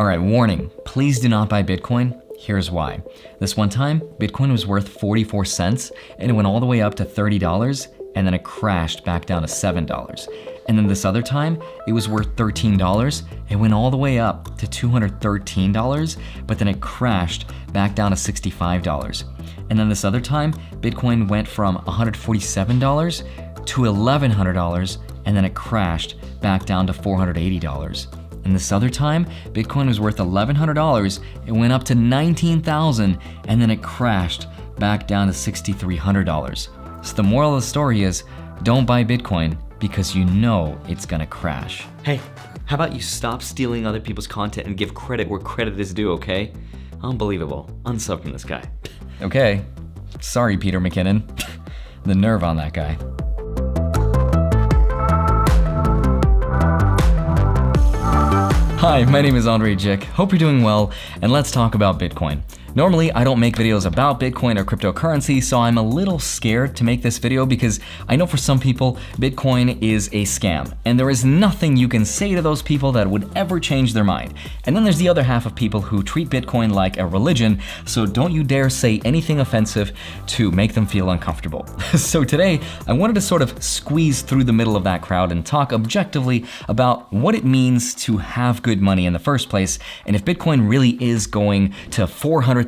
All right, warning, please do not buy Bitcoin. Here's why. This one time, Bitcoin was worth 44 cents and it went all the way up to $30 and then it crashed back down to $7. And then this other time, it was worth $13. It went all the way up to $213, but then it crashed back down to $65. And then this other time, Bitcoin went from $147 to $1,100, and then it crashed back down to $480. And this other time, Bitcoin was worth $1,100, it went up to $19,000, and then it crashed back down to $6,300. So the moral of the story is, don't buy Bitcoin because you know it's gonna crash. Hey, how about you stop stealing other people's content and give credit where credit is due, okay? Unbelievable. Unsub from this guy. Okay, sorry Peter McKinnon. The nerve on that guy. Hi, my name is Andre Jick. Hope you're doing well, and let's talk about Bitcoin. Normally, I don't make videos about Bitcoin or cryptocurrency, so I'm a little scared to make this video because I know for some people, Bitcoin is a scam, and there is nothing you can say to those people that would ever change their mind. And then there's the other half of people who treat Bitcoin like a religion, so don't you dare say anything offensive to make them feel uncomfortable. So today, I wanted to sort of squeeze through the middle of that crowd and talk objectively about what it means to have good money in the first place, and if Bitcoin really is going to $400,000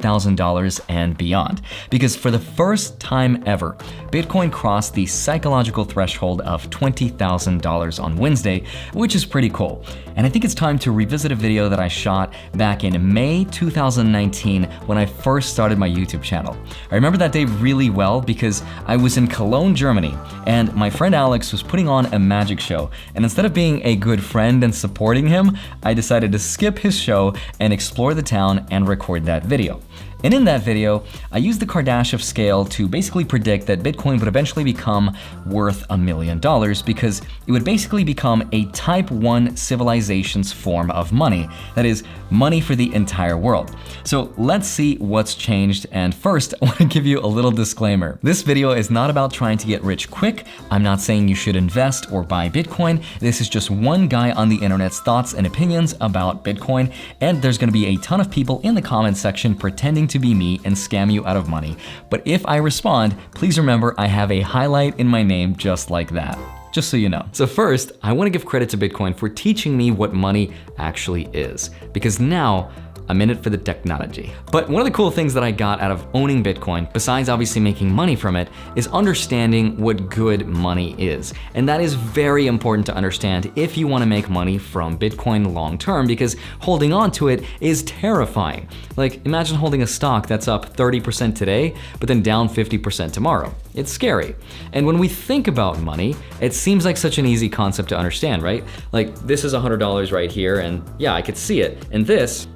and beyond. Because for the first time ever, Bitcoin crossed the psychological threshold of $20,000 on Wednesday, which is pretty cool. And I think it's time to revisit a video that I shot back in May 2019 when I first started my YouTube channel. I remember that day really well because I was in Cologne, Germany, and my friend Alex was putting on a magic show. And instead of being a good friend and supporting him, I decided to skip his show and explore the town and record that video. And in that video, I used the Kardashev scale to basically predict that Bitcoin would eventually become worth $1 million because it would basically become a type 1 civilization's form of money. That is, money for the entire world. So let's see what's changed. And first, I want to give you a little disclaimer. This video is not about trying to get rich quick. I'm not saying you should invest or buy Bitcoin. This is just one guy on the internet's thoughts and opinions about Bitcoin. And there's going to be a ton of people in the comment section pretending to be me and scam you out of money. But if I respond, please remember I have a highlight in my name just like that. Just so you know. So first, I want to give credit to Bitcoin for teaching me what money actually is, because now I'm in it for the technology. But one of the cool things that I got out of owning Bitcoin, besides obviously making money from it, is understanding what good money is. And that is very important to understand if you want to make money from Bitcoin long term, because holding on to it is terrifying. Like, imagine holding a stock that's up 30% today, but then down 50% tomorrow. It's scary. And when we think about money, it seems like such an easy concept to understand, right? Like, this is $100 right here, and yeah, I could see it. And this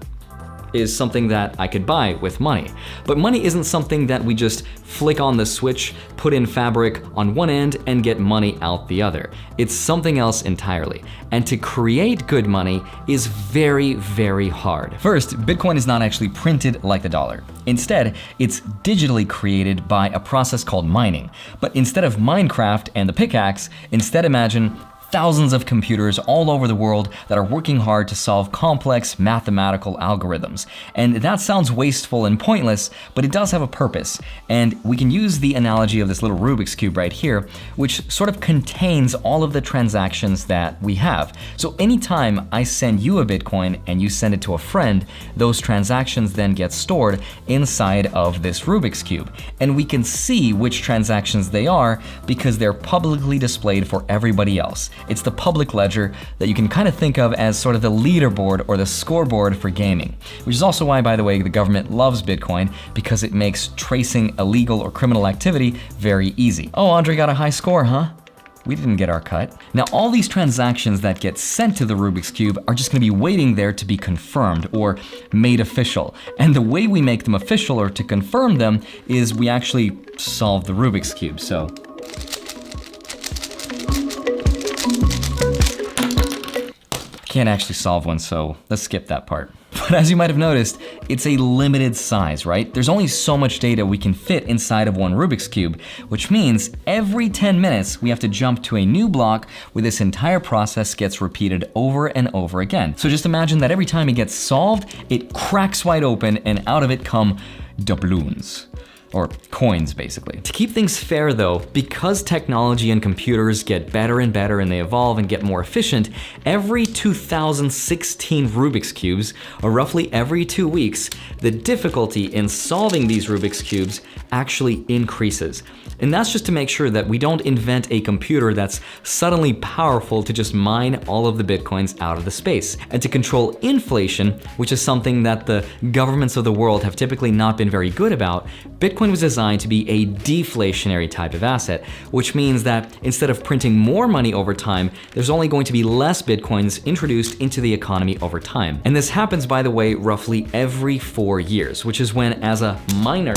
is something that I could buy with money. But money isn't something that we just flick on the switch, put in fabric on one end, and get money out the other. It's something else entirely. And to create good money is very, very hard. First, Bitcoin is not actually printed like the dollar. Instead, it's digitally created by a process called mining. But instead of Minecraft and the pickaxe, instead imagine thousands of computers all over the world that are working hard to solve complex mathematical algorithms. And that sounds wasteful and pointless, but it does have a purpose. And we can use the analogy of this little Rubik's Cube right here, which sort of contains all of the transactions that we have. So anytime I send you a Bitcoin and you send it to a friend, those transactions then get stored inside of this Rubik's Cube. And we can see which transactions they are because they're publicly displayed for everybody else. It's the public ledger that you can kind of think of as sort of the leaderboard or the scoreboard for gaming, which is also why, by the way, the government loves Bitcoin, because it makes tracing illegal or criminal activity very easy. Oh, Andre got a high score, huh? We didn't get our cut. Now, all these transactions that get sent to the Rubik's Cube are just gonna be waiting there to be confirmed or made official. And the way we make them official or to confirm them is we actually solve the Rubik's Cube. So can't actually solve one, so let's skip that part. But as you might have noticed, it's a limited size, right? There's only so much data we can fit inside of one Rubik's Cube, which means every 10 minutes we have to jump to a new block where this entire process gets repeated over and over again. So just imagine that every time it gets solved, it cracks wide open and out of it come doubloons. Or coins, basically. To keep things fair though, because technology and computers get better and better and they evolve and get more efficient, every 2016 Rubik's Cubes, or roughly every 2 weeks, the difficulty in solving these Rubik's Cubes actually increases. And that's just to make sure that we don't invent a computer that's suddenly powerful to just mine all of the Bitcoins out of the space. And to control inflation, which is something that the governments of the world have typically not been very good about, Bitcoin was designed to be a deflationary type of asset, which means that instead of printing more money over time, there's only going to be less Bitcoins introduced into the economy over time. And this happens, by the way, roughly every 4 years, which is when, as a miner,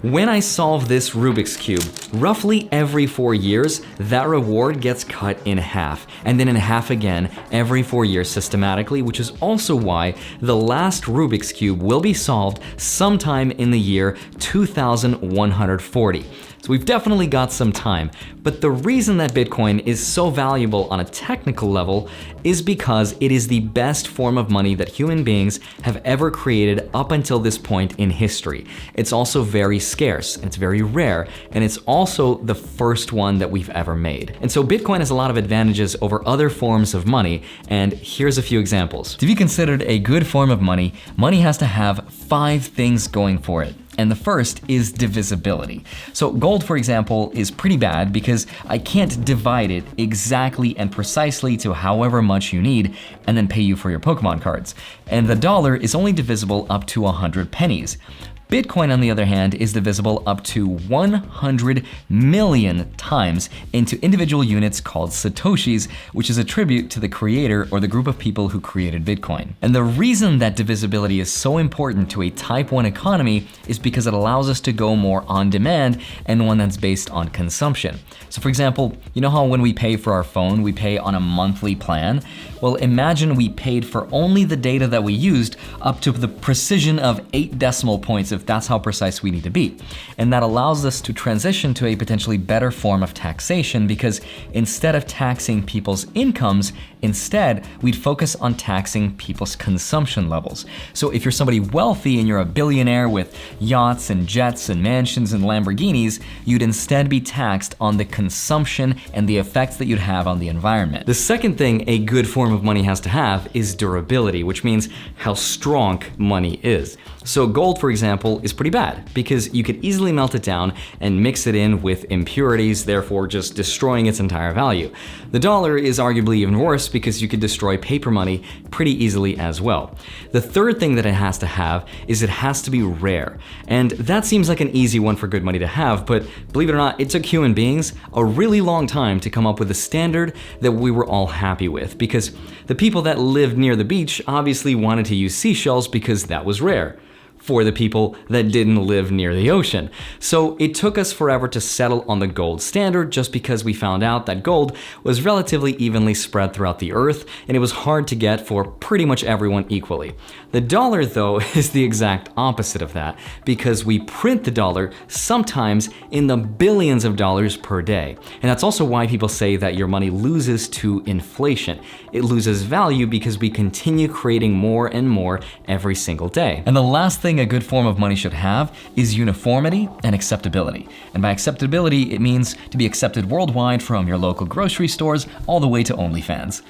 when I solve this Rubik's Cube, roughly every 4 years, that reward gets cut in half, and then in half again every 4 years systematically, which is also why the last Rubik's Cube will be solved sometime in the year 2140. So we've definitely got some time, but the reason that Bitcoin is so valuable on a technical level is because it is the best form of money that human beings have ever created up until this point in history. It's also very scarce, and it's very rare, and it's also the first one that we've ever made. And so Bitcoin has a lot of advantages over other forms of money, and here's a few examples. To be considered a good form of money, money has to have 5 things going for it. And the first is divisibility. So gold, for example, is pretty bad because I can't divide it exactly and precisely to however much you need and then pay you for your Pokemon cards. And the dollar is only divisible up to 100 pennies. Bitcoin, on the other hand, is divisible up to 100 million times into individual units called Satoshis, which is a tribute to the creator or the group of people who created Bitcoin. And the reason that divisibility is so important to a Type 1 economy is because it allows us to go more on demand and one that's based on consumption. So for example, you know how when we pay for our phone, we pay on a monthly plan? Well, imagine we paid for only the data that we used up to the precision of 8 decimal points if that's how precise we need to be. And that allows us to transition to a potentially better form of taxation because instead of taxing people's incomes, instead we'd focus on taxing people's consumption levels. So if you're somebody wealthy and you're a billionaire with yachts and jets and mansions and Lamborghinis, you'd instead be taxed on the consumption and the effects that you'd have on the environment. The second thing a good form of money has to have is durability, which means how strong money is. So gold, for example, is pretty bad because you could easily melt it down and mix it in with impurities, therefore just destroying its entire value. The dollar is arguably even worse because you could destroy paper money pretty easily as well. The third thing that it has to have is it has to be rare. And that seems like an easy one for good money to have, but believe it or not, it took human beings a really long time to come up with a standard that we were all happy with because the people that lived near the beach obviously wanted to use seashells because that was rare for the people that didn't live near the ocean. So it took us forever to settle on the gold standard just because we found out that gold was relatively evenly spread throughout the earth and it was hard to get for pretty much everyone equally. The dollar, though, is the exact opposite of that because we print the dollar sometimes in the billions of dollars per day. And that's also why people say that your money loses to inflation. It loses value because we continue creating more and more every single day. And the last thing a good form of money should have is uniformity and acceptability. And by acceptability, it means to be accepted worldwide from your local grocery stores all the way to OnlyFans.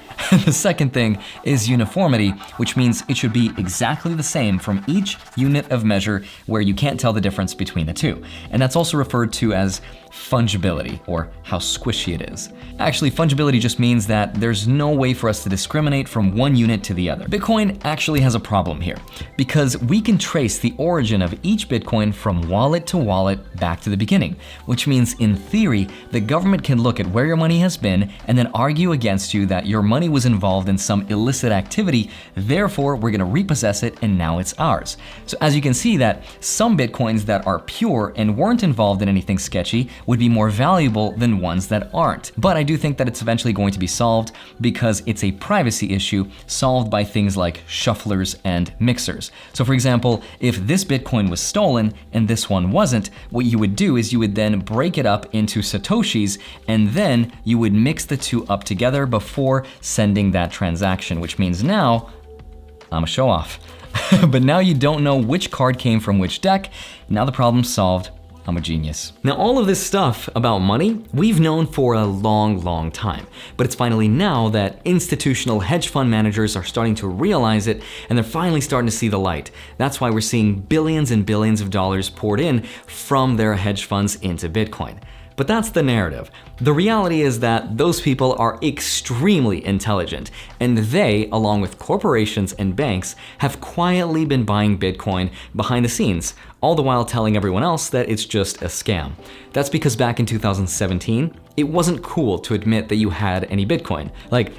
The second thing is uniformity, which means it should be exactly the same from each unit of measure where you can't tell the difference between the two. And that's also referred to as fungibility, or how squishy it is. Actually, fungibility just means that there's no way for us to discriminate from one unit to the other. Bitcoin actually has a problem here, because we can trace the origin of each Bitcoin from wallet to wallet back to the beginning, which means in theory, the government can look at where your money has been and then argue against you that your money was involved in some illicit activity, therefore we're gonna repossess it and now it's ours. So as you can see that some Bitcoins that are pure and weren't involved in anything sketchy would be more valuable than ones that aren't. But I do think that it's eventually going to be solved because it's a privacy issue solved by things like shufflers and mixers. So for example, if this Bitcoin was stolen and this one wasn't, what you would do is you would then break it up into Satoshis and then you would mix the two up together before sending that transaction, which means now I'm a show off. But now you don't know which card came from which deck. Now the problem's solved. I'm a genius. Now, all of this stuff about money, we've known for a long time. But it's finally now that institutional hedge fund managers are starting to realize it, and they're finally starting to see the light. That's why we're seeing billions and billions of dollars poured in from their hedge funds into Bitcoin. But that's the narrative. The reality is that those people are extremely intelligent, and they, along with corporations and banks, have quietly been buying Bitcoin behind the scenes, all the while telling everyone else that it's just a scam. That's because back in 2017, it wasn't cool to admit that you had any Bitcoin. Like,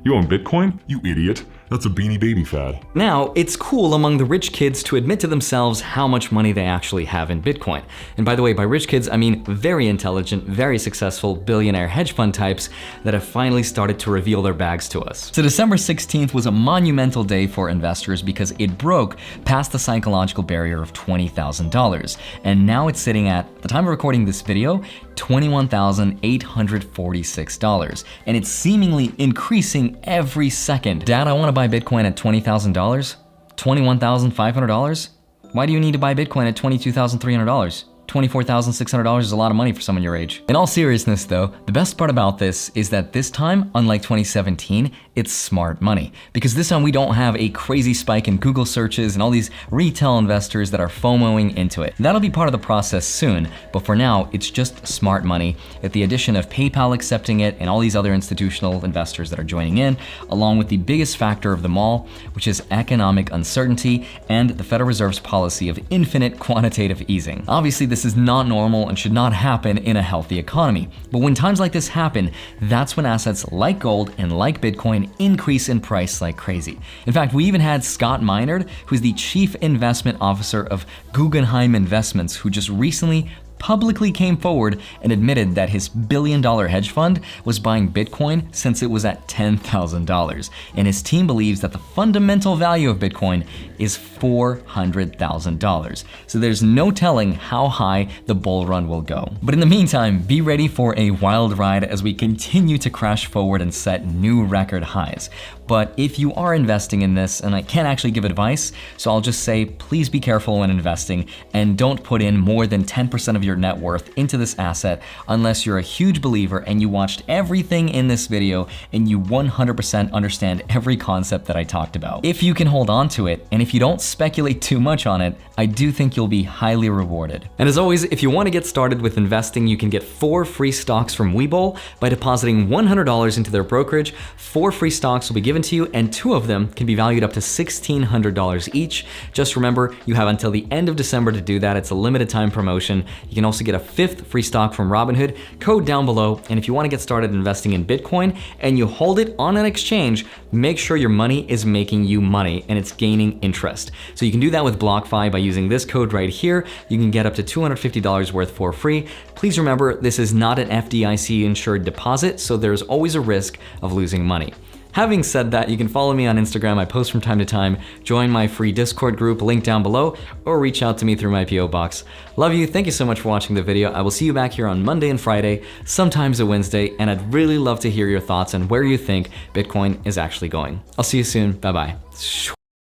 you own Bitcoin? You idiot. That's a Beanie Baby fad. now, it's cool among the rich kids to admit to themselves how much money they actually have in Bitcoin. And by the way, by rich kids, I mean very intelligent, very successful billionaire hedge fund types that have finally started to reveal their bags to us. So December 16th was a monumental day for investors because it broke past the psychological barrier of $20,000. And now it's sitting at, the time of recording this video, $21,846. And it's seemingly increasing every second. Dad, I want to buy Bitcoin at $20,000? $21,500? Why do you need to buy Bitcoin at $22,300? $24,600 is a lot of money for someone your age. In all seriousness though, the best part about this is that this time, unlike 2017, it's smart money. Because this time we don't have a crazy spike in Google searches and all these retail investors that are FOMOing into it. That'll be part of the process soon, but for now, it's just smart money with the addition of PayPal accepting it and all these other institutional investors that are joining in, along with the biggest factor of them all, which is economic uncertainty and the Federal Reserve's policy of infinite quantitative easing. Obviously, this is not normal and should not happen in a healthy economy. But when times like this happen, that's when assets like gold and like Bitcoin increase in price like crazy. In fact, we even had Scott Minerd, who's the chief investment officer of Guggenheim Investments, who just recently publicly came forward and admitted that his billion-dollar hedge fund was buying Bitcoin since it was at $10,000. And his team believes that the fundamental value of Bitcoin is $400,000. So there's no telling how high the bull run will go. But in the meantime, be ready for a wild ride as we continue to crash forward and set new record highs. But if you are investing in this, and I can't actually give advice, so I'll just say please be careful when investing and don't put in more than 10% of your net worth into this asset unless you're a huge believer and you watched everything in this video and you 100% understand every concept that I talked about. If you can hold on to it, and if you don't speculate too much on it, I do think you'll be highly rewarded. And as always, if you want to get started with investing, you can get 4 free stocks from Webull by depositing $100 into their brokerage. 4 free stocks will be given to you, and 2 of them can be valued up to $1,600 each. Just remember, you have until the end of December to do that. It's a limited time promotion. You can also get a 5th free stock from Robinhood, code down below. And if you want to get started investing in Bitcoin and you hold it on an exchange, make sure your money is making you money and it's gaining interest. So you can do that with BlockFi by using this code right here. You can get up to $250 worth for free. Please remember, this is not an FDIC insured deposit, so there's always a risk of losing money. Having said that, you can follow me on Instagram. I post from time to time. Join my free Discord group, link down below, or reach out to me through my PO box. Love you. Thank you so much for watching the video. I will see you back here on Monday and Friday, sometimes a Wednesday, and I'd really love to hear your thoughts on where you think Bitcoin is actually going. I'll see you soon. Bye-bye.